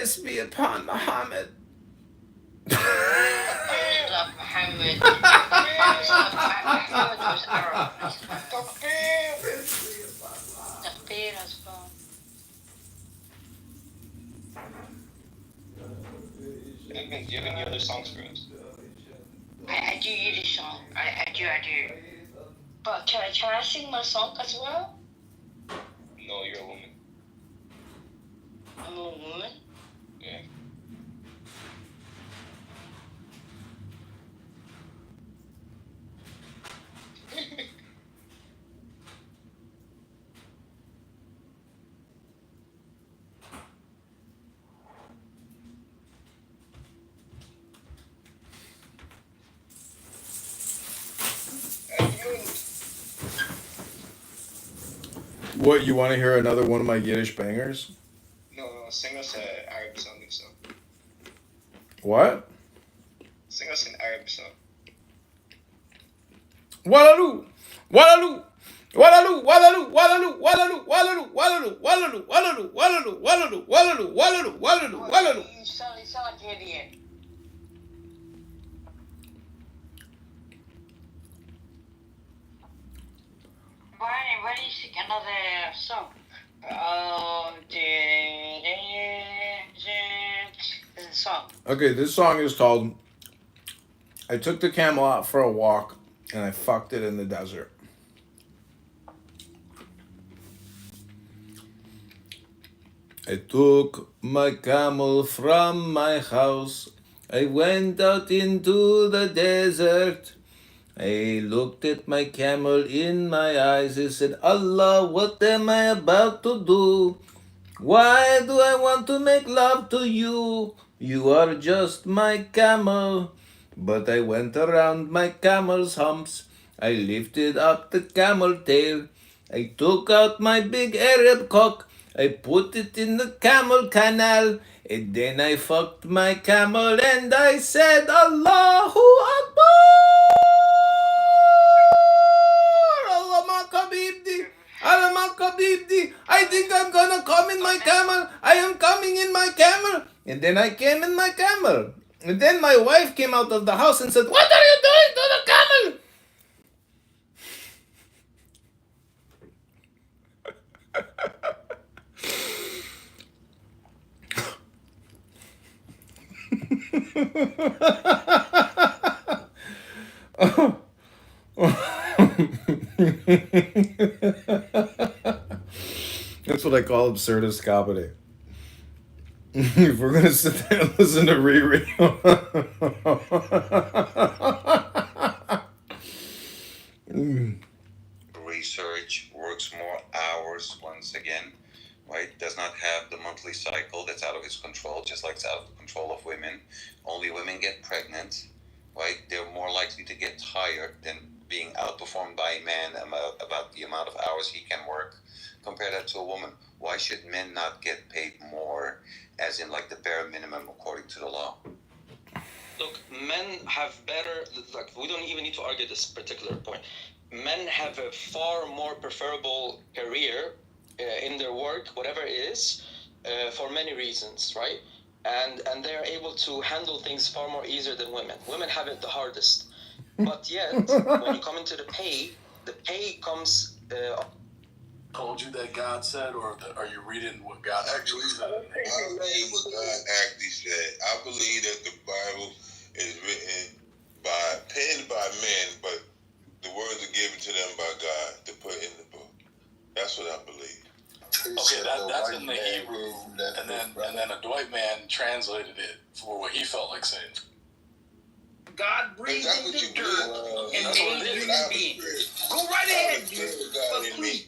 Peace be upon Muhammad. Peace of Muhammad. Peace of Muhammad was Arab. Takbir. Takbir as well. Do you have any other songs for us? I do Yiddish song. I do. But can I sing my song as well? No, you're a woman. I'm a woman. Yeah. What, you want to hear another one of my Yiddish bangers? No, sing us an Arab song if so. What? Sing us an Arab song. Walaloo! Walaloo! Walaloo! Walaloo! Walaloo! Walaloo! Walaloo! Walaloo! Walaloo! Walaloo! Walaloo! Walaloo! Walaloo! Walaloo! Walaloo! Walaloo! You sound like an idiot. Why do you sing another song? Oh, this is a song. Okay, this song is called I Took the Camel Out for a Walk and I Fucked It in the Desert. I took my camel from my house. I went out into the desert. I looked at my camel in my eyes. I said, Allah, what am I about to do? Why do I want to make love to you? You are just my camel. But I went around my camel's humps. I lifted up the camel tail. I took out my big Arab cock. I put it in the camel canal. And then I fucked my camel and I said, Allahu Akbar! I think I'm gonna come in my camel. I am coming in my camel. And then I came in my camel. And then my wife came out of the house and said, what are you doing to the camel? That's what I call absurdist comedy. If we're gonna sit there and listen to Riri. Research works more hours once again, right? Does not have the monthly cycle that's out of its control, just like it's out of the control of women. Only women get pregnant, right? They're more likely to get tired than being outperformed by a man about the amount of hours he can work. Compare that to a woman. Why should men not get paid more, as in like the bare minimum according to the law? Look, men have better, like, we don't even need to argue this particular point. Men have a far more preferable career in their work, whatever it is, for many reasons, right? And they're able to handle things far more easier than women. Women have it the hardest. But yet, when you come into the pay comes... told you that God said, or are you reading what God actually said? I believe what God actually said. I believe that the Bible is written penned by men, but the words are given to them by God to put in the book. That's what I believe. Okay, that's in the Hebrew, and then a white man translated it for what he felt like saying. God breathed in the dirt and made human beings. Go right ahead, dude. But please,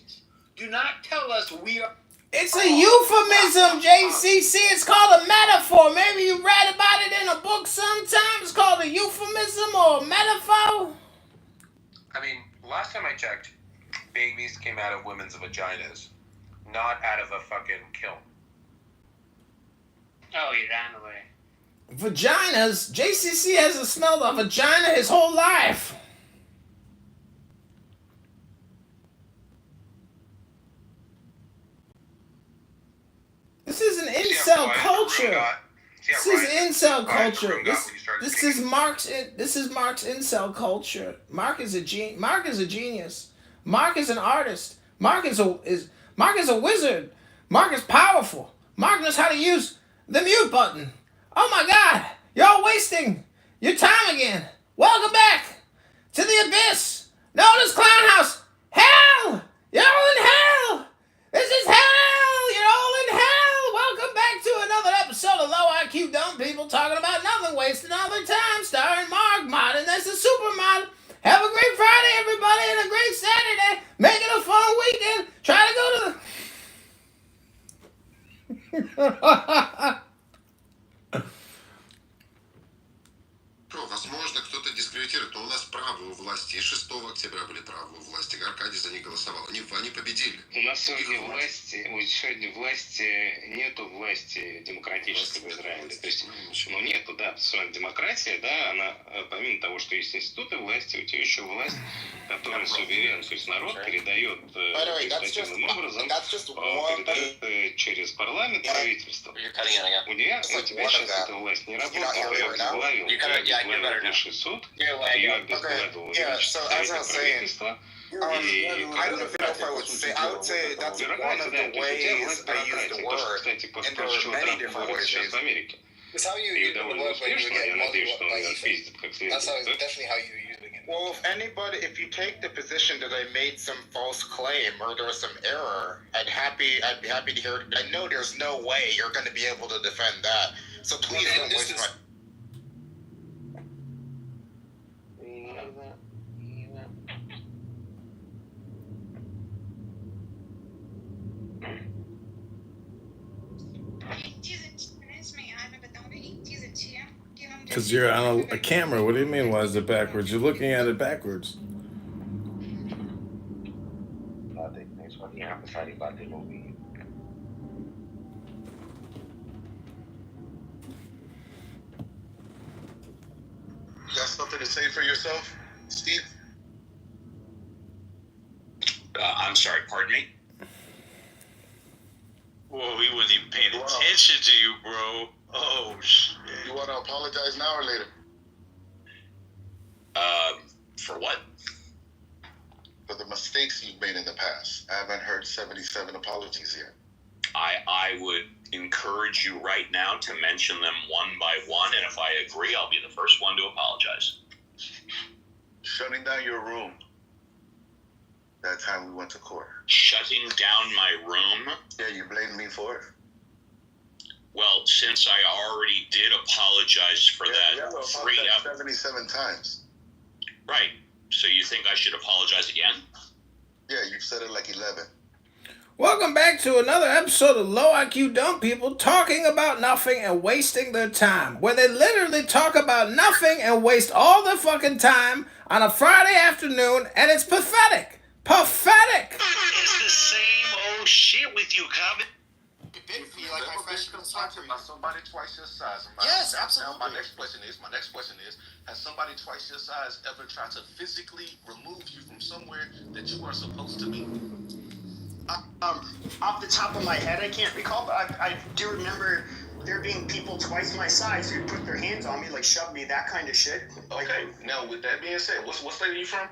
do not tell us we are. It's a euphemism, JCC. It's called a metaphor. Maybe you read about it in a book sometime. It's called a euphemism or a metaphor. I mean, last time I checked, babies came out of women's vaginas, not out of a fucking kiln. Oh, you ran away. Vaginas? JCC hasn't smelled a vagina his whole life. This is an incel culture. This is incel culture. This is Mark's incel culture. Mark is a genius. Mark is an artist. Mark is a wizard. Mark is powerful. Mark knows how to use the mute button. Oh my God! You're all wasting your time again. Welcome back to the abyss known as Clown House. Hell! You're all in hell! This is hell! You're all in hell! Welcome back to another episode of Low IQ Dumb People talking about nothing, wasting all their time, starring Mark Mod, and that's a super mod. Have a great Friday, everybody, and a great Saturday. Make it a fun weekend. Try to go to the... Возможно, кто-то дискредитирует, но у нас правые у власти. И 6 октября были правые у власти. Аркадий за них голосовал. Они победили. У нас сегодня нету власти демократической в Израиле. То есть, нету, да, демократия, да, она, помимо того, что есть институты власти, у тебя еще власть, которая суверен, то есть народ передает таким образом, передает через парламент правительство. У тебя сейчас эта власть не работает, ее обезглавил высший суд, ее обезглавил правительство. I don't know if I would say. I would say that's one of the ways I use the word, and there are many different ways. It's how you use the word when you get multiple. That's definitely how you use it. Well, if you take the position that I made some false claim or there was some error, I'd be happy to hear it. I know there's no way you're going to be able to defend that. So please don't waste my. Because you're on a camera. What do you mean, why is it backwards? You're looking at it backwards. You got something to say for yourself, Steve? I'm sorry, pardon me? Well, we wasn't even paying attention to you, bro. Oh, shit. You want to apologize now or later? For what? For the mistakes you've made in the past. I haven't heard 77 apologies yet. I would encourage you right now to mention them one by one, and if I agree, I'll be the first one to apologize. Shutting down your room. That time we went to court. Shutting down my room? Yeah, you blamed me for it. Well, since I already did apologize for that 77 times. Right. So you think I should apologize again? Yeah, you've said it like 11. Welcome back to another episode of Low IQ Dumb People talking about nothing and wasting their time. Where they literally talk about nothing and waste all their fucking time on a Friday afternoon, and it's pathetic. Pathetic! It's the same old shit with you, Cobbin. It did feel like my freshman talking about somebody twice your size. Yes, absolutely. Now, my next question is, has somebody twice your size ever tried to physically remove you from somewhere that you are supposed to be? Off the top of my head, I can't recall, but I do remember there being people twice my size who put their hands on me, like shove me, that kind of shit. Okay, now with that being said, what state are you from?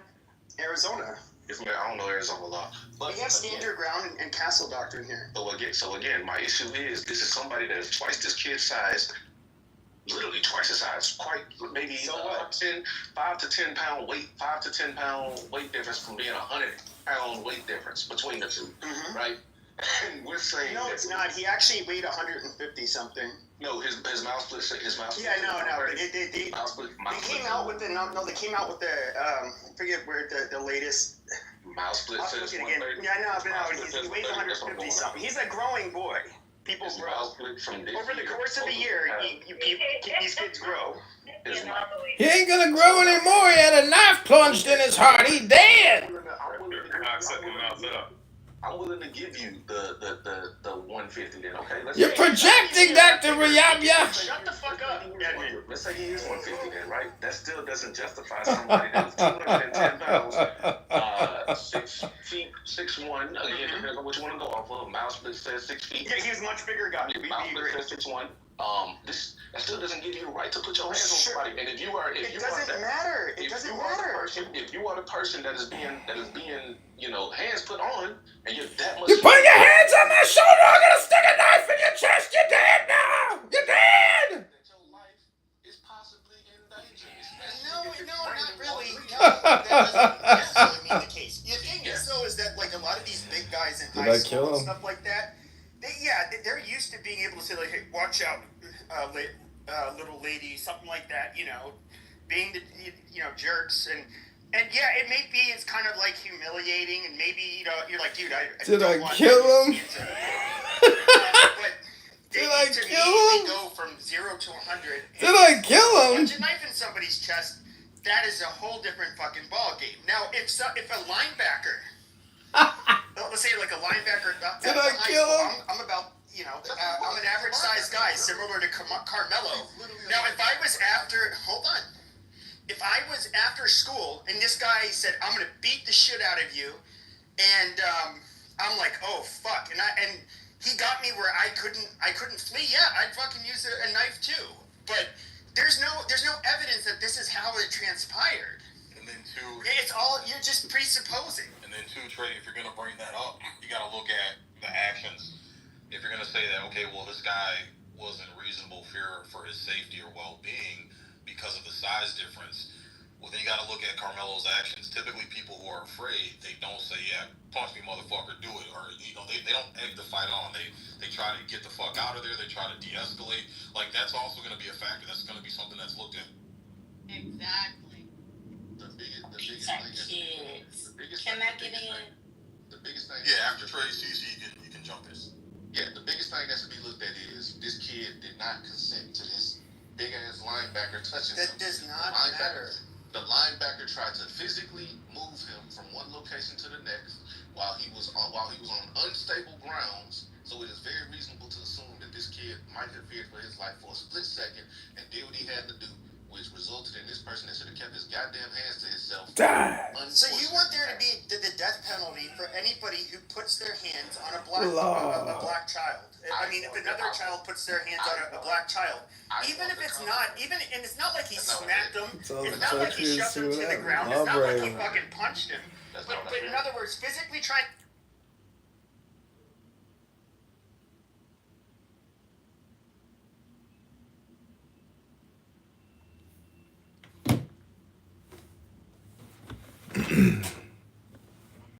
Arizona. I don't know Arizona law. But we have standard ground and castle doctrine here. So again, my issue is this is somebody that is twice this kid's size, literally twice his size, quite maybe 5 to 10 pound weight difference from being 100-pound weight difference between the two, right? And we're saying it's not. He actually weighed 150 something. No, his mouth split. Yeah, no. They came out with the They came out with the I forget where the latest. Mouth split. I'll look it again. Yeah, no, but no. He weighed 150 something. He's a growing boy. People grow. Over the course of a year, these kids grow. He ain't gonna grow anymore. He had a knife plunged in his heart. He dead. I'm willing to give you the 150 then, okay? You're projecting, Dr. Riyabya. Shut the fuck up, Edmund. let's say he is 150 then, right? That still doesn't justify somebody that's 210 pounds, 6 feet, 6'1". Again, depends on what you want to go off of. Mouse split says 6 feet. Yeah, he was much bigger guy. Mouse split says 6'1". That still doesn't give you the right to put your hands on somebody. And if you are, It doesn't matter. It doesn't matter. If you are the person that is being, hands put on, and you're that much. You put your hands on my shoulder, I'm gonna stick a knife in your chest. You're dead now. You're dead. Your life is possibly in danger. No, not really. No, that doesn't necessarily mean the case. The thing is, though, is that like a lot of these big guys in high school and stuff like that, they're used to being able to say like, "Hey, watch out, little lady," something like that. Being the jerks and yeah, it may be it's kind of like humiliating, and maybe you're like, dude, I Did don't I want kill him? But Did I to kill immediately him? go from 0 to 100. Did I kill him? Punch a knife in somebody's chest. That is a whole different fucking ball game. Now, if a linebacker, let's say like a linebacker, Did I kill him? I'm about, I'm an average sized guy, similar to Carmelo. Now, if I was after school and this guy said, "I'm gonna beat the shit out of you," and I'm like, "Oh fuck," and he got me where I couldn't flee. Yeah, I'd fucking use a knife too, but. There's no evidence that this is how it transpired. And then two, it's all you're just presupposing. And then two, Trey, if you're gonna bring that up, you gotta look at the actions. If you're gonna say that, okay, well, this guy was in reasonable fear for his safety or well-being because of the size difference, well, then you gotta look at Carmelo's actions. Typically, people who are afraid, they don't say, "Yeah, punch me, motherfucker, do it," or they don't egg the fight on. They try to get the fuck out of there. They try to de-escalate. Like, that's also going to be a factor. That's going to be something that's looked at. Exactly. The biggest thing. Can I get in? The biggest thing. Yeah, after Trey sees you can jump in. Yeah, the biggest thing that's to be looked at is this kid did not consent to this big ass linebacker touching him. That does not matter. The linebacker tried to physically move him from one location to the next while he was on unstable grounds. So it is very reasonable to assume that this kid might have feared for his life for a split second and did what he had to do, which resulted in this person that should have kept his goddamn hands to himself. So you want there to be the death penalty for anybody who puts their hands on a black child? I mean, if another child puts their hands on a black child, even if it's not, and it's not like he smacked him, it's not like he shoved him to the ground, it's not like he fucking punched him, but in other words, physically trying.